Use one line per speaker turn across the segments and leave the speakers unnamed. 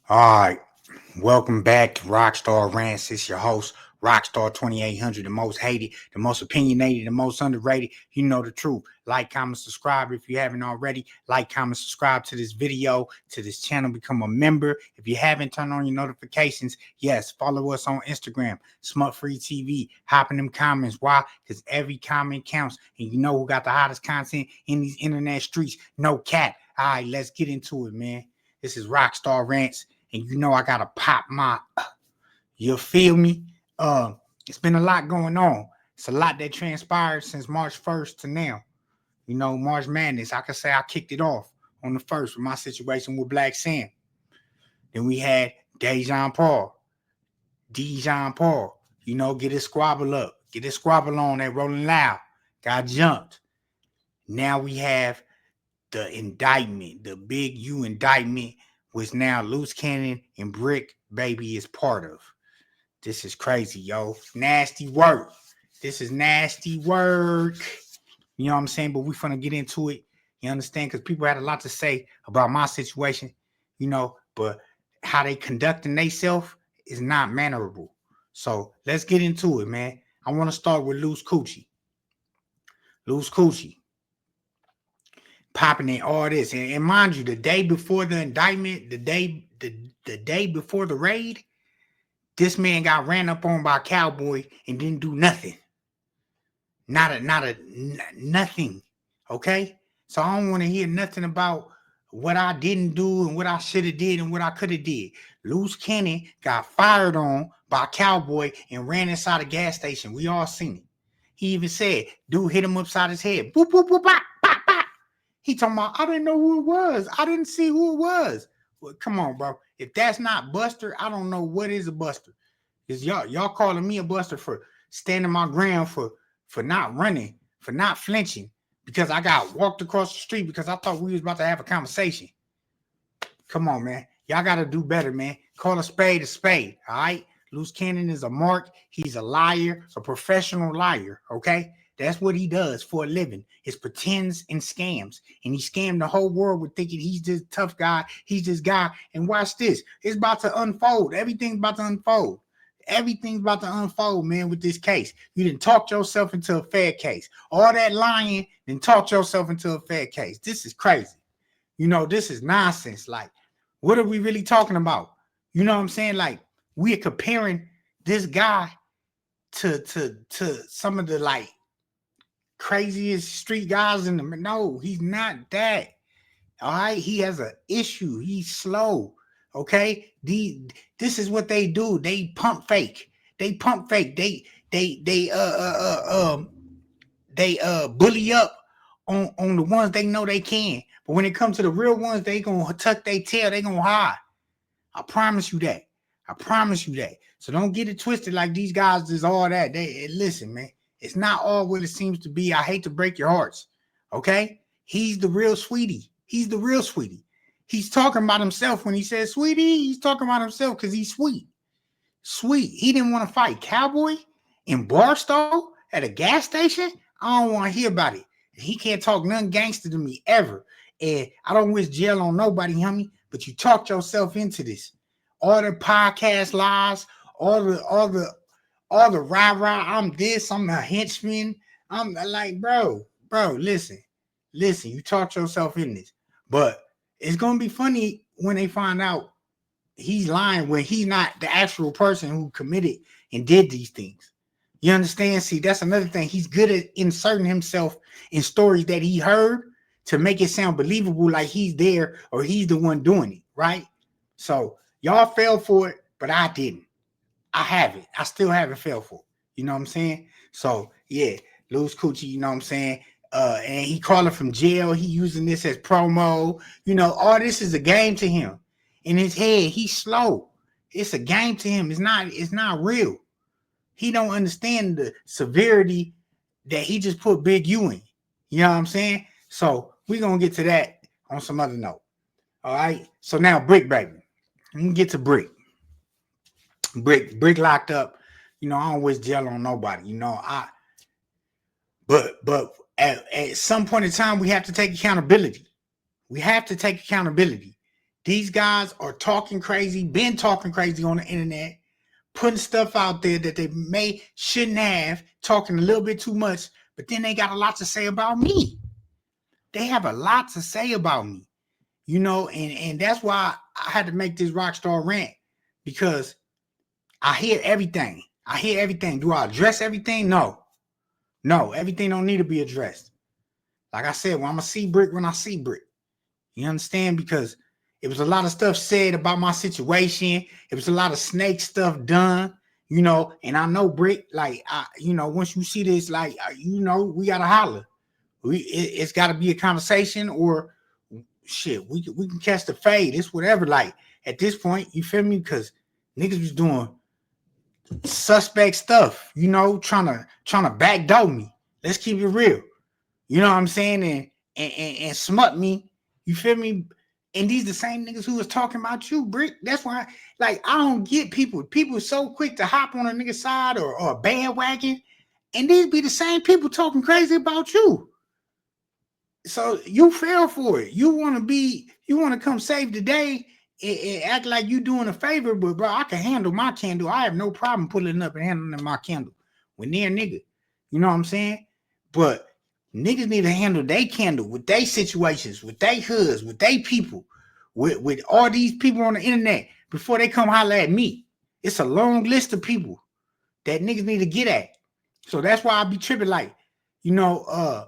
All right, welcome back to Rocstar Rants. It's your host, Rockstar 2800, the most hated, the most opinionated, the most underrated. You know the truth. Like, comment, subscribe if you haven't already. Like, comment, subscribe to this video, to this channel. Become a member. If you haven't, turn on your notifications. Yes, follow us on Instagram, SmutfreeTV. Hop in them comments. Why? Because every comment counts. And you know who got the hottest content in these internet streets? No cat. All right, let's get into it, man. This is Rocstar Rants. And you know I gotta pop my, you feel me? It's been a lot going on. It's a lot that transpired since March 1st to now. You know, March Madness. I could say I kicked it off on the first with my situation with Blacc Sam. Then we had Dejan Paul. You know, get his squabble up. Get his squabble on that Rolling Loud. Got jumped. Now we have the indictment, the big U indictment, which now Luce Cannon and Bricc baby is part of. This is crazy, yo. Nasty work. This is nasty work. You know what I'm saying? But we finna get into it. You understand? Because people had a lot to say about my situation, you know, but how they conducting themselves is not mannerable. So let's get into it, man. I want to start with Luce Coochie. Luce Coochie. Popping in all this. And mind you, the day before the indictment, the day before the raid, this man got ran up on by a cowboy and didn't do nothing. Nothing. Okay? So I don't want to hear nothing about what I didn't do and what I should have did and what I could have did. Luce Cannon got fired on by a cowboy and ran inside a gas station. We all seen it. He even said, dude hit him upside his head. Boop, boop, boop, bop, bop, bop. He talking about, I didn't know who it was. I didn't see who it was. Well, come on, bro. If that's not Buster, I don't know what is a Buster. Because y'all calling me a Buster for standing my ground, for not running, for not flinching, because I got walked across the street because I thought we was about to have a conversation. Come on, man. Y'all got to do better, man. Call a spade, all right? Luce Cannon is a mark. He's a liar, a professional liar, okay? That's what he does for a living. Is pretends and scams. And he scammed the whole world with thinking he's this tough guy. He's this guy. And watch this. It's about to unfold. Everything's about to unfold. Everything's about to unfold, man, with this case. You didn't talk yourself into a fair case. All that lying, then talk yourself into a fair case. This is crazy. You know, this is nonsense. Like, what are we really talking about? You know what I'm saying? Like, we're comparing this guy to some of the, like, craziest street guys in the, no, he's not that. All right, he has an issue. He's slow. Okay, this is what they do. They pump fake. They bully up on the ones they know they can. But when it comes to the real ones, they gonna tuck their tail. They gonna hide. I promise you that. So don't get it twisted like these guys is all that. Listen, man. It's not all what it seems to be. I hate to break your hearts. Okay? He's the real sweetie. He's talking about himself when he says sweetie. He's talking about himself because he's sweet. He didn't want to fight cowboy in Barstow at a gas station. I don't want to hear about it. He can't talk nothing gangster to me ever. And I don't wish jail on nobody, homie. But you talked yourself into this. All the podcast lies, all the rah-rah, I'm this, I'm a henchman. I'm like, bro, listen, you talked yourself in this. But it's going to be funny when they find out he's lying when he's not the actual person who committed and did these things. You understand? See, that's another thing. He's good at inserting himself in stories that he heard to make it sound believable, like he's there or he's the one doing it, right? So y'all fell for it, but I didn't. I haven't. I still haven't fell for it. You know what I'm saying? So, yeah, Luce Coochie, you know what I'm saying? And he calling from jail. He using this as promo. You know, all this is a game to him. In his head, he's slow. It's a game to him. It's not real. He don't understand the severity that he just put Big U in. You know what I'm saying? So we're going to get to that on some other note. All right? So now Bricc, baby. We can get to Bricc. Bricc locked up. You know, I don't wish jail on nobody. You know, but at some point in time, we have to take accountability. These guys are talking crazy, been talking crazy on the internet, putting stuff out there that they shouldn't have, talking a little bit too much, but then they got a lot to say about me. They have a lot to say about me, you know, and that's why I had to make this Rocstar rant, because I hear everything. I hear everything. Do I address everything? No. No, everything don't need to be addressed. Like I said, well, I'm going to see Bricc when I see Bricc. You understand? Because it was a lot of stuff said about my situation. It was a lot of snake stuff done, you know, and I know Bricc, like, you know, once you see this, like, you know, we got to holler. It's got to be a conversation, or shit, we can catch the fade. It's whatever. Like, at this point, you feel me? Because niggas was doing suspect stuff, you know, trying to backdoor me. Let's keep it real. You know what I'm saying? And smut me. You feel me? And these the same niggas who was talking about you, Bricc. That's why, like, I don't get people. People so quick to hop on a nigga's side or a bandwagon, and these be the same people talking crazy about you. So you fell for it. You want to come save the day and act like you doing a favor, but bro, I can handle my candle. I have no problem pulling up and handling my candle when they're a nigga. You know what I'm saying? But niggas need to handle their candle with their situations, with their hoods, with their people, with all these people on the internet before they come holler at me. It's a long list of people that niggas need to get at. So that's why I be tripping, like, you know,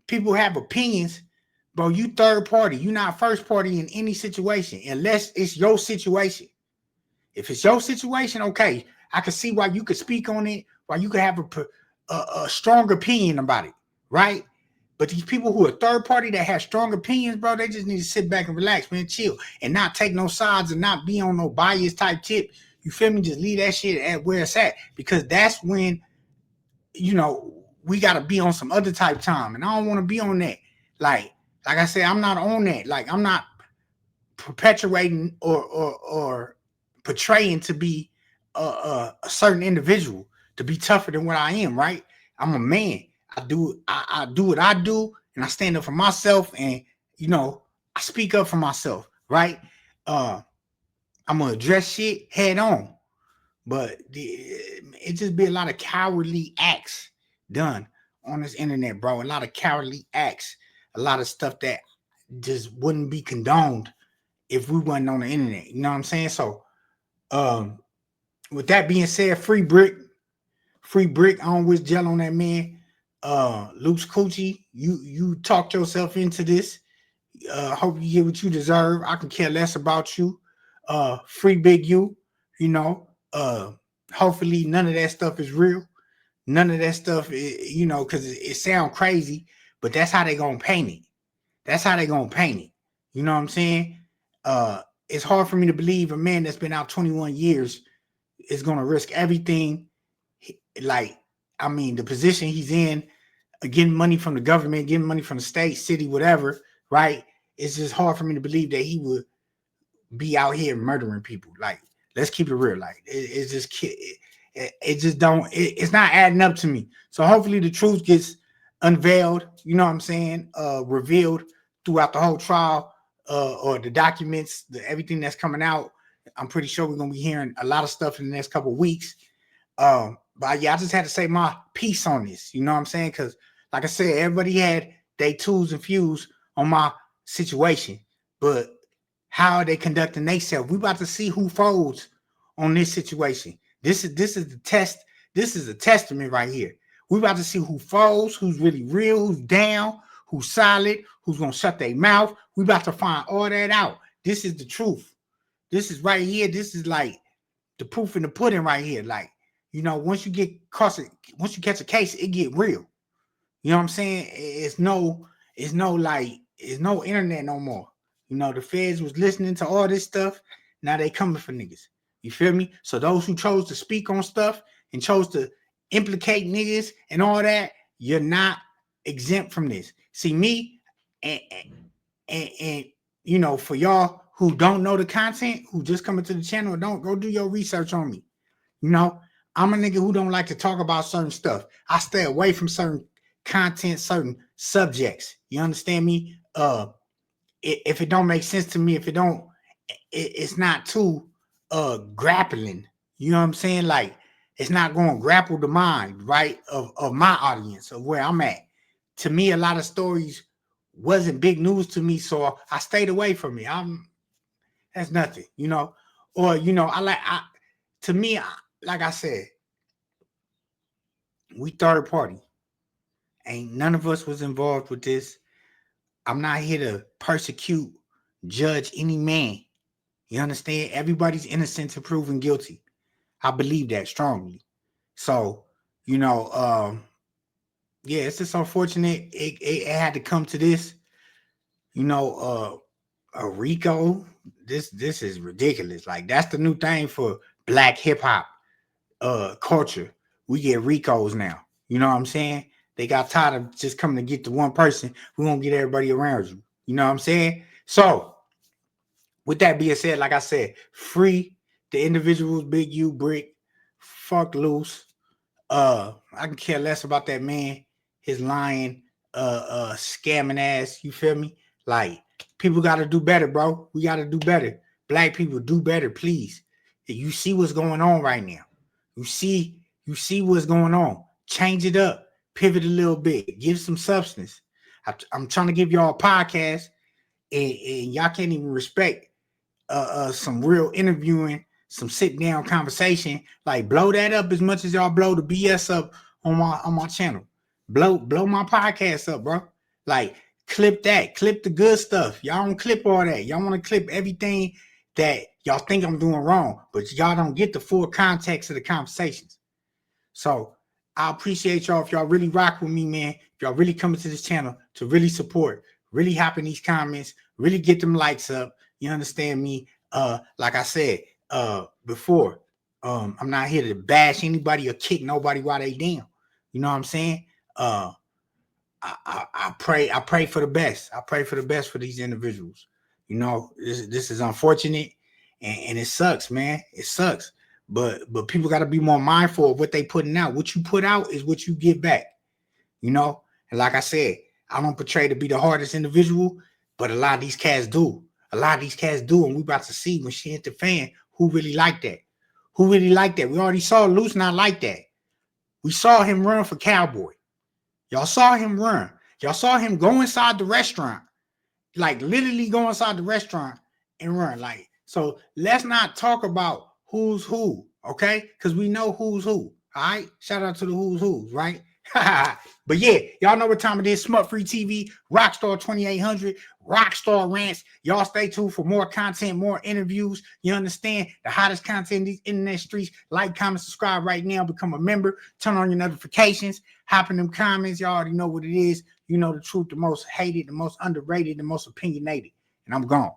people have opinions, bro. You third party. You not first party in any situation unless it's your situation. If it's your situation, okay, I can see why you could speak on it, why you could have a strong opinion about it, right? But these people who are third party that have strong opinions, bro, they just need to sit back and relax, man, chill, and not take no sides and not be on no bias type tip. You feel me? Just leave that shit at where it's at, because that's when, you know, we got to be on some other type time, and I don't want to be on that. Like I said, I'm not on that. Like, I'm not perpetuating or portraying to be a certain individual, to be tougher than what I am, right? I'm a man. I do what I do, and I stand up for myself, and, you know, I speak up for myself, right? I'm gonna address shit head on, but it just be a lot of cowardly acts done on this internet, bro. A lot of cowardly acts, a lot of stuff that just wouldn't be condoned if we wasn't on the internet. You know what I'm saying? So, with that being said, free Bricc. I don't wish gel on that man. Luce Coochie, you talked yourself into this. Hope you get what you deserve. I can care less about you. Free Big U, you know. Hopefully none of that stuff is real. None of that stuff, you know, because it sounds crazy, but that's how they gonna paint it. That's how they gonna paint it. You know what I'm saying? It's hard for me to believe a man that's been out 21 years is gonna risk everything. Like, I mean, the position he's in, getting money from the government, getting money from the state, city, whatever, right? It's just hard for me to believe that he would be out here murdering people. Like, let's keep it real. Like, it's just it just don't, it's not adding up to me. So hopefully the truth gets unveiled, you know what I'm saying, revealed throughout the whole trial, or the documents, everything that's coming out. I'm pretty sure we're gonna be hearing a lot of stuff in the next couple of weeks. But yeah, I just had to say my piece on this, you know what I'm saying? Because like I said, everybody had their tools and fuse on my situation, but how are they conducting themselves? We about to see who folds on this situation. This is the test. This is a testament right here. We about to see who folds, who's really real, who's down, who's solid, who's gonna shut their mouth. We about to find all that out. This is the truth. This is right here. This is like the proof in the pudding right here. Like, you know, once you catch a case, it get real. You know what I'm saying? It's no internet no more. You know, the feds was listening to all this stuff. Now they coming for niggas. You feel me? So those who chose to speak on stuff and chose to implicate niggas and all that, you're not exempt from this. See, me and you know, for y'all who don't know the content, who just coming to the channel, don't go do your research on me. You know, I'm a nigga who don't like to talk about certain stuff. I stay away from certain content, certain subjects. You understand me? If it don't make sense to me, if it don't it's not too grappling. You know what I'm saying? Like it's not going to grapple the mind, right, of my audience, of where I'm at. To me, a lot of stories wasn't big news to me, so I stayed away from it. That's nothing, you know. Or you know, to me, like I said, we third party. Ain't none of us was involved with this. I'm not here to persecute, judge any man. You understand? Everybody's innocent to proven guilty. I believe that strongly. So, you know, yeah, it's just unfortunate it had to come to this. You know, a Rico, this is ridiculous. Like that's the new thing for black hip hop culture. We get Ricos now. You know what I'm saying? They got tired of just coming to get the one person. We won't get everybody around you. You know what I'm saying? So, with that being said, like I said, free the individuals, Big U, Bricc, fuck Luce. I can care less about that man, his lying, scamming ass. You feel me? Like people got to do better, bro. We got to do better. Black people do better, please. You see what's going on right now. You see what's going on. Change it up. Pivot a little bit. Give some substance. I'm trying to give y'all a podcast, and y'all can't even respect some real interviewing, some sit down conversation. Like blow that up as much as y'all blow the BS up on my channel. Blow my podcast up, bro. Like clip the good stuff. Y'all don't clip all that. Y'all want to clip everything that y'all think I'm doing wrong, but y'all don't get the full context of the conversations. So I appreciate y'all if y'all really rock with me, man. If y'all really coming to this channel to really support, really hop in these comments, really get them likes up. You understand me? Like I said before, I'm not here to bash anybody or kick nobody while they down. You know what I'm saying? I pray for the best. I pray for the best for these individuals. You know, this is unfortunate and it sucks, man. It sucks. But people got to be more mindful of what they putting out. What you put out is what you get back. You know, and like I said, I don't portray to be the hardest individual, but a lot of these cats do. A lot of these cats do, and we about to see when she hit the fan who really like that. Who really like that? We already saw Luce not like that. We saw him run for Cowboy. Y'all saw him run. Y'all saw him go inside the restaurant, like literally go inside the restaurant and run. Like, so let's not talk about who's who, okay? Because we know who's who. All right. Shout out to the who's, right? But yeah, y'all know what time it is. SmutfreeTV, Rocstar 2800, Rocstar Rants. Y'all stay tuned for more content, more interviews. You understand the hottest content in these internet streets. Like, comment, subscribe right now. Become a member. Turn on your notifications. Hop in them comments. Y'all already know what it is. You know the truth, the most hated, the most underrated, the most opinionated. And I'm gone.